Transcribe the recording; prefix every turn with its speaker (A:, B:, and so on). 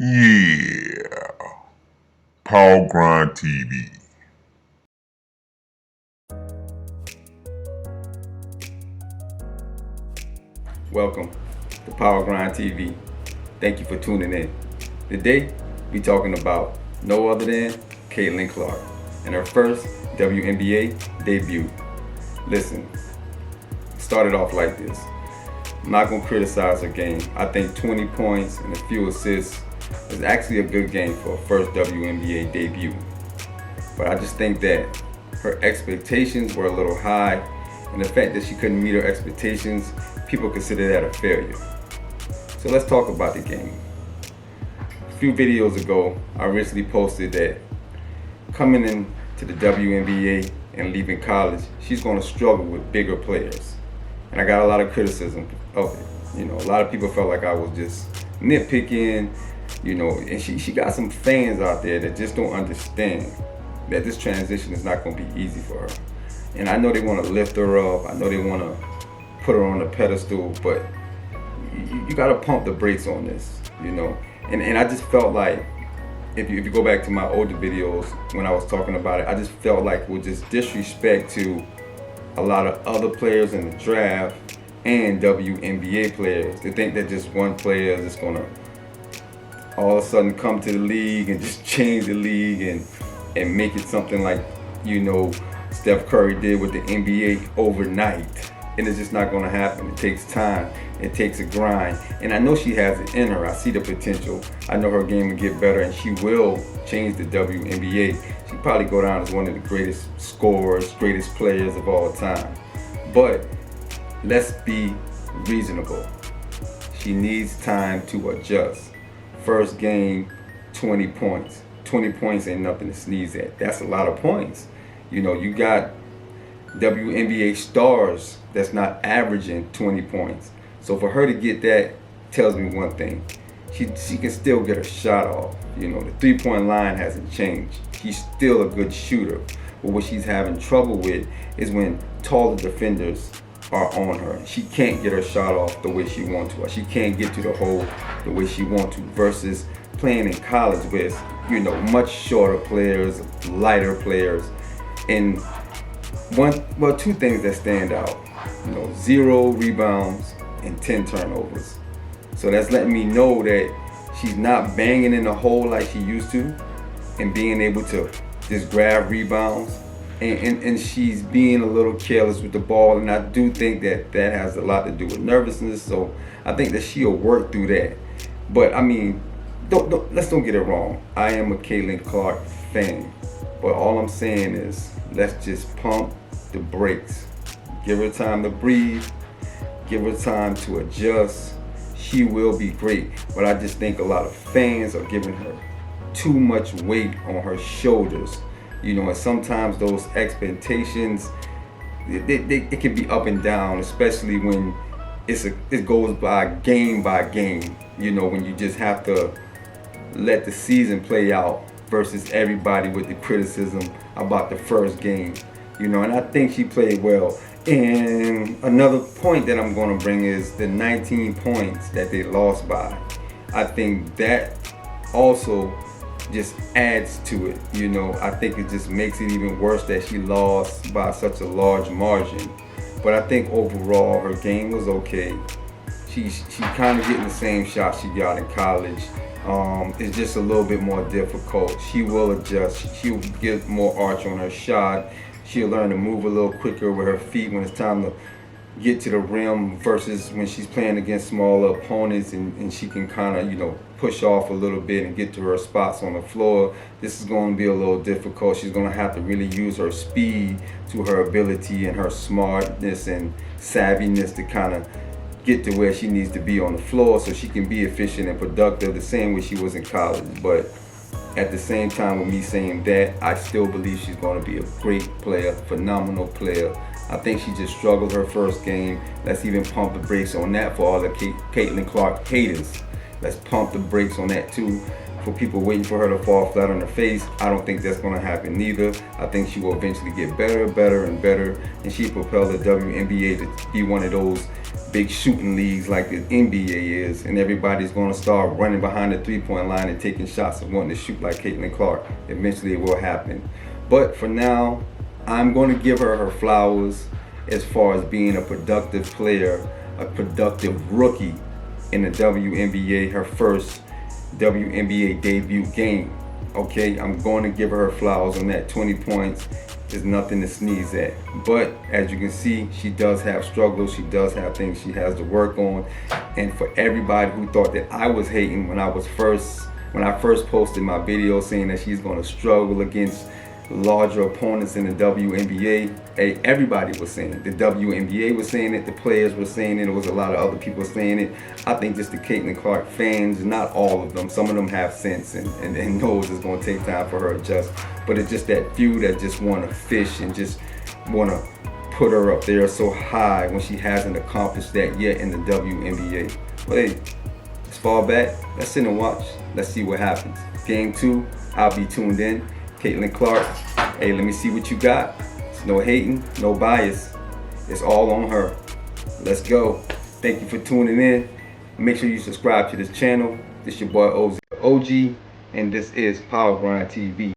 A: Yeah, Power Grind TV.
B: Welcome to Power Grind TV. Thank you for tuning in. Today, we talking about no other than Caitlin Clark and her first WNBA debut. Listen, started off like this. I'm not gonna criticize her game. I think 20 points and a few assists is actually a good game for a first WNBA debut. But I just think that her expectations were a little high, and the fact that she couldn't meet her expectations, people consider that a failure. So let's talk about the game. A few videos ago, I recently posted that coming into the WNBA and leaving college, she's going to struggle with bigger players. And I got a lot of criticism of it. A lot of people felt like I was just nitpicking, and she got some fans out there that just don't understand that this transition is not going to be easy for her. And I know they want to lift her up. I know they want to put her on a pedestal, but you got to pump the brakes on this, And I just felt like, if you go back to my older videos when I was talking about it, I just felt like it was just disrespect to a lot of other players in the draft and WNBA players to think that just one player is just going to all of a sudden come to the league and just change the league and make it something like, Steph Curry did with the NBA overnight. And it's just not going to happen. It takes time. It takes a grind. And I know she has it in her. I see the potential. I know her game will get better, and she will change the WNBA. She'll probably go down as one of the greatest scorers, greatest players of all time. But let's be reasonable. She needs time to adjust. First game, 20 points. 20 points ain't nothing to sneeze at. That's a lot of points. You got WNBA stars that's not averaging 20 points. So for her to get that tells me one thing. She can still get a shot off. The 3-point line hasn't changed. She's still a good shooter. But what she's having trouble with is when taller defenders are on her. She can't get her shot off the way she wants to. She can't get to the hole the way she wants to, versus playing in college with, much shorter players, lighter players. And two things that stand out, 0 rebounds and 10 turnovers. So that's letting me know that she's not banging in the hole like she used to and being able to just grab rebounds. And she's being a little careless with the ball. And I do think that has a lot to do with nervousness. So I think that she'll work through that. But let's don't get it wrong. I am a Caitlin Clark fan. But all I'm saying is, let's just pump the brakes. Give her time to breathe. Give her time to adjust. She will be great. But I just think a lot of fans are giving her too much weight on her shoulders. And sometimes those expectations, it can be up and down, especially when it goes by game, when you just have to let the season play out versus everybody with the criticism about the first game. And I think she played well. And another point that I'm going to bring is the 19 points that they lost by. I think that also just adds to it. I think it just makes it even worse that she lost by such a large margin. But I think overall her game was okay. She's kind of getting the same shot she got in college. It's just a little bit more difficult. She will adjust. She'll get more arch on her shot. She'll learn to move a little quicker with her feet when it's time to get to the rim versus when she's playing against smaller opponents, and she can kind of, push off a little bit and get to her spots on the floor. This is going to be a little difficult. She's going to have to really use her speed to her ability and her smartness and savviness to kind of get to where she needs to be on the floor so she can be efficient and productive the same way she was in college. But at the same time, with me saying that, I still believe she's going to be a great player, phenomenal player. I think she just struggled her first game. Let's even pump the brakes on that for all the Caitlin Clark haters. Let's pump the brakes on that too. For people waiting for her to fall flat on her face, I don't think that's going to happen neither. I think she will eventually get better, and she propel the WNBA to be one of those big shooting leagues like the NBA is, and everybody's going to start running behind the 3-point line and taking shots and wanting to shoot like Caitlin Clark. Eventually it will happen. But for now, I'm going to give her her flowers as far as being a productive player, a productive rookie in the WNBA, her first WNBA debut game. Okay, I'm going to give her flowers on that. 20 points is nothing to sneeze at. But as you can see, she does have struggles. She does have things she has to work on. And for everybody who thought that I was hating when I first posted my video saying that she's going to struggle against larger opponents in the WNBA, everybody was saying it. The WNBA was saying it, the players were saying it, there was a lot of other people saying it. I think just the Caitlin Clark fans, not all of them, some of them have sense and knows it's going to take time for her to adjust. But it's just that few that just want to fish and just want to put her up there so high when she hasn't accomplished that yet in the WNBA. But hey, let's fall back, let's sit and watch, let's see what happens. Game 2, I'll be tuned in. Caitlin Clark, hey, let me see what you got. It's no hating, no bias. It's all on her. Let's go. Thank you for tuning in. Make sure you subscribe to this channel. This your boy OG, and this is Power Grind TV.